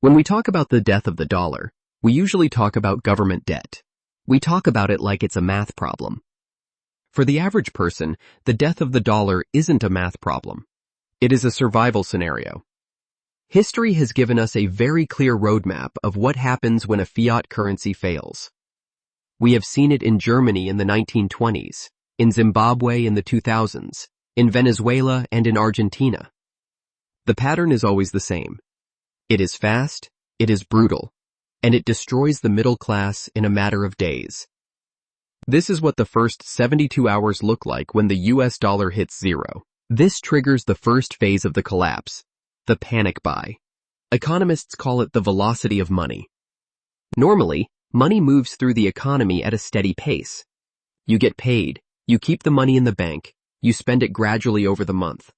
When we talk about the death of the dollar, we usually talk about government debt. We talk about it like it's a math problem. For the average person, the death of the dollar isn't a math problem. It is a survival scenario. History has given us a very clear roadmap of what happens when a fiat currency fails. We have seen it in Germany in the 1920s, in Zimbabwe in the 2000s, in Venezuela and in Argentina. The pattern is always the same. It is fast, it is brutal, and it destroys the middle class in a matter of days. This is what the first 72 hours look like when the US dollar hits zero. This triggers the first phase of the collapse, the panic buy. Economists call it the velocity of money. Normally, money moves through the economy at a steady pace. You get paid, you keep the money in the bank, you spend it gradually over the month.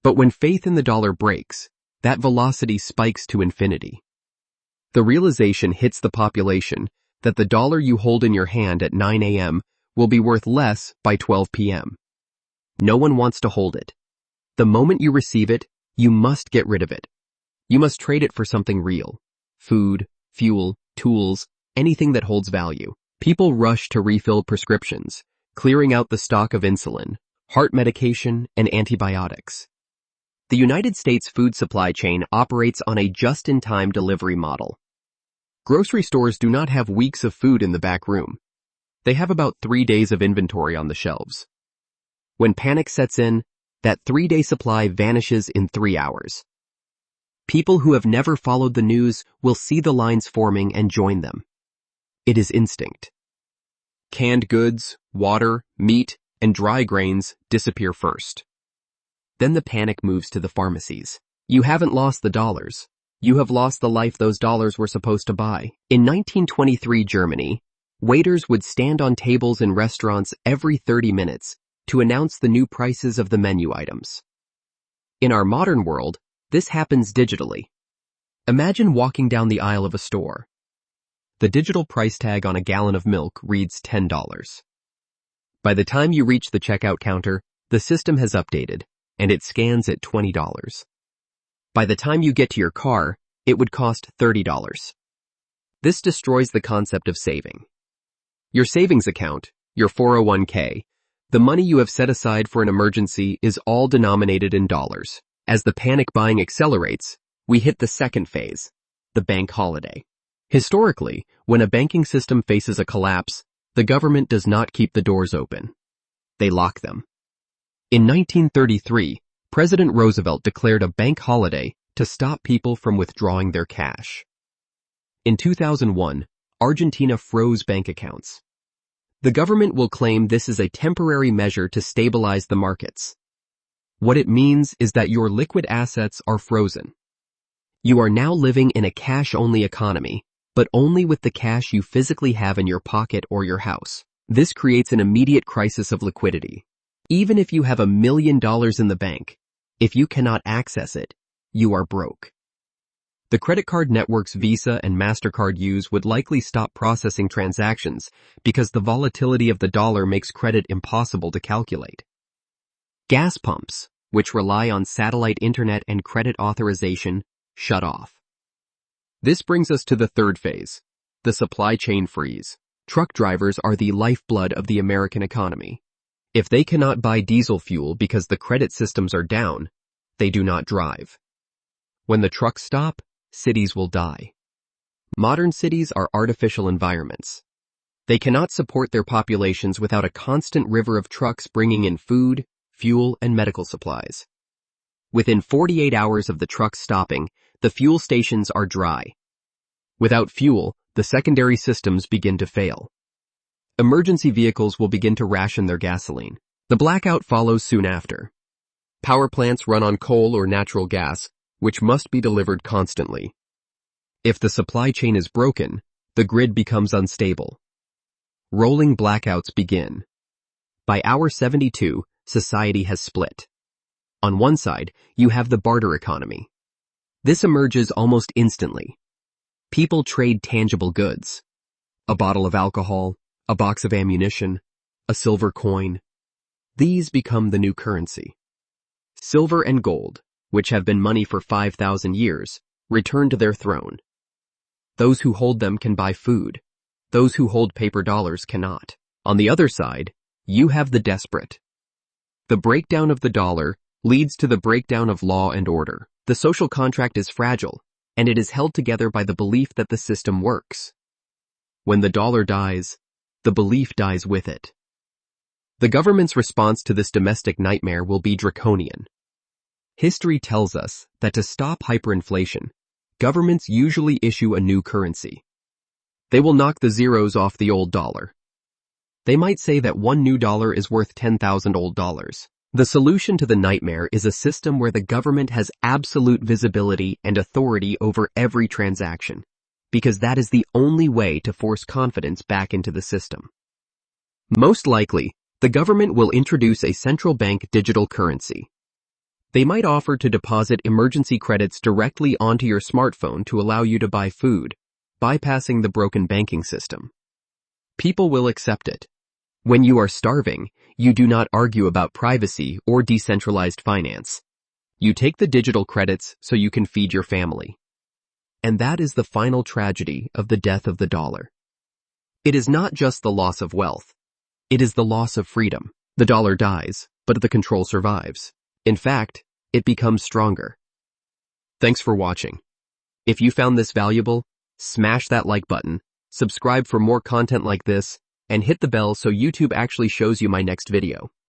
But when faith in the dollar breaks, that velocity spikes to infinity. The realization hits the population that the dollar you hold in your hand at 9 a.m. will be worth less by 12 p.m. No one wants to hold it. The moment you receive it, you must get rid of it. You must trade it for something real. Food, fuel, tools, anything that holds value. People rush to refill prescriptions, clearing out the stock of insulin, heart medication, and antibiotics. The United States food supply chain operates on a just-in-time delivery model. Grocery stores do not have weeks of food in the back room. They have about 3 days of inventory on the shelves. When panic sets in, that 3-day supply vanishes in 3 hours. People who have never followed the news will see the lines forming and join them. It is instinct. Canned goods, water, meat, and dry grains disappear first. Then the panic moves to the pharmacies. You haven't lost the dollars. You have lost the life those dollars were supposed to buy. In 1923 Germany, waiters would stand on tables in restaurants every 30 minutes to announce the new prices of the menu items. In our modern world, this happens digitally. Imagine walking down the aisle of a store. The digital price tag on a gallon of milk reads $10. By the time you reach the checkout counter, the system has updated, and it scans at $20. By the time you get to your car, it would cost $30. This destroys the concept of saving. Your savings account, your 401k, the money you have set aside for an emergency is all denominated in dollars. As the panic buying accelerates, we hit the second phase, the bank holiday. Historically, when a banking system faces a collapse, the government does not keep the doors open. They lock them. In 1933, President Roosevelt declared a bank holiday to stop people from withdrawing their cash. In 2001, Argentina froze bank accounts. The government will claim this is a temporary measure to stabilize the markets. What it means is that your liquid assets are frozen. You are now living in a cash-only economy, but only with the cash you physically have in your pocket or your house. This creates an immediate crisis of liquidity. Even if you have $1 million in the bank, if you cannot access it, you are broke. The credit card networks Visa and MasterCard use would likely stop processing transactions because the volatility of the dollar makes credit impossible to calculate. Gas pumps, which rely on satellite internet and credit authorization, shut off. This brings us to the third phase, the supply chain freeze. Truck drivers are the lifeblood of the American economy. If they cannot buy diesel fuel because the credit systems are down, they do not drive. When the trucks stop, cities will die. Modern cities are artificial environments. They cannot support their populations without a constant river of trucks bringing in food, fuel, and medical supplies. Within 48 hours of the trucks stopping, the fuel stations are dry. Without fuel, the secondary systems begin to fail. Emergency vehicles will begin to ration their gasoline. The blackout follows soon after. Power plants run on coal or natural gas, which must be delivered constantly. If the supply chain is broken, the grid becomes unstable. Rolling blackouts begin. By hour 72, society has split. On one side, you have the barter economy. This emerges almost instantly. People trade tangible goods. A bottle of alcohol, a box of ammunition, a silver coin. These become the new currency. Silver and gold, which have been money for 5,000 years, return to their throne. Those who hold them can buy food. Those who hold paper dollars cannot. On the other side, you have the desperate. The breakdown of the dollar leads to the breakdown of law and order. The social contract is fragile, and it is held together by the belief that the system works. When the dollar dies, the belief dies with it. The government's response to this domestic nightmare will be draconian. History tells us that to stop hyperinflation, governments usually issue a new currency. They will knock the zeros off the old dollar. They might say that one new dollar is worth 10,000 old dollars. The solution to the nightmare is a system where the government has absolute visibility and authority over every transaction, because that is the only way to force confidence back into the system. Most likely, the government will introduce a central bank digital currency. They might offer to deposit emergency credits directly onto your smartphone to allow you to buy food, bypassing the broken banking system. People will accept it. When you are starving, you do not argue about privacy or decentralized finance. You take the digital credits so you can feed your family. And that is the final tragedy of the death of the dollar. It is not just the loss of wealth. It is the loss of freedom. The dollar dies, but the control survives. In fact, it becomes stronger. Thanks for watching. If you found this valuable, smash that like button, subscribe for more content like this, and hit the bell so YouTube actually shows you my next video.